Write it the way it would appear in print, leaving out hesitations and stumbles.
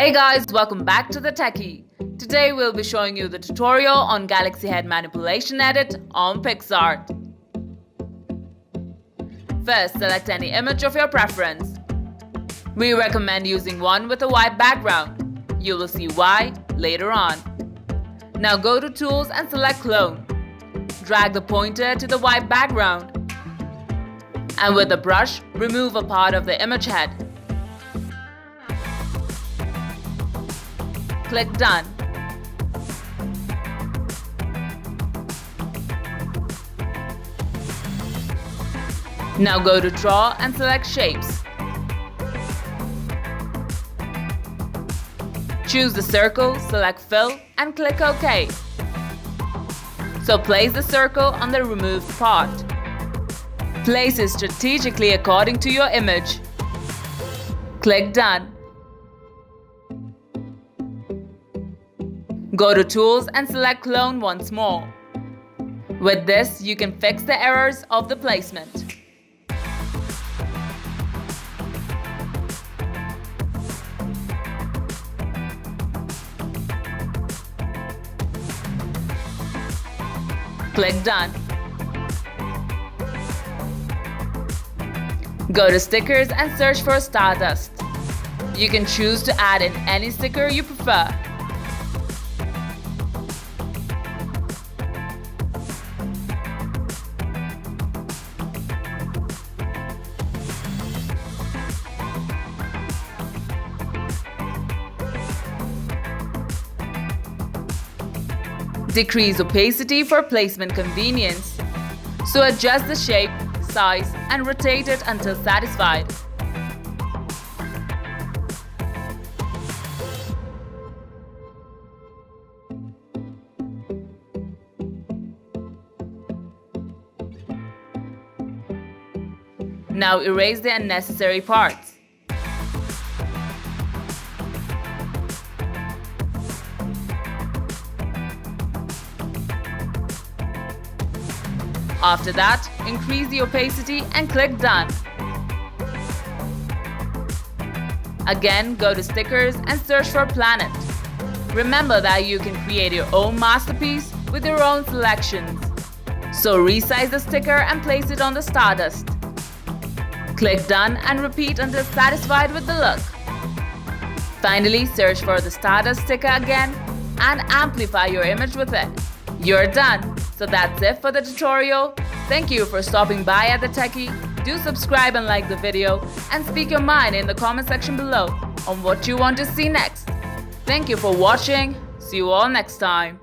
Hey guys, welcome back to the Techy. Today we'll be showing you the tutorial on Galaxy Head Manipulation Edit on Picsart. First, select any image of your preference. We recommend using one with a white background. You will see why later on. Now go to Tools and select Clone. Drag the pointer to the white background. And with a brush, remove a part of the image head. Click Done. Now go to Draw and select Shapes. Choose the circle, select Fill and click OK. So place the circle on the removed part. Place it strategically according to your image. Click Done. Go to Tools and select Clone once more. With this, you can fix the errors of the placement. Click Done. Go to Stickers and search for Stardust. You can choose to add in any sticker you prefer. Decrease opacity for placement convenience. So adjust the shape, size and rotate it until satisfied. Now erase the unnecessary parts. After that, increase the opacity and click Done. Again, go to Stickers and search for Planet. Remember that you can create your own masterpiece with your own selections. So resize the sticker and place it on the Stardust. Click Done and repeat until satisfied with the look. Finally, search for the Stardust sticker again and amplify your image with it. You're done! So that's it for the tutorial. Thank you for stopping by at the Techy. Do subscribe and like the video and speak your mind in the comment section below on what you want to see next. Thank you for watching. See you all next time.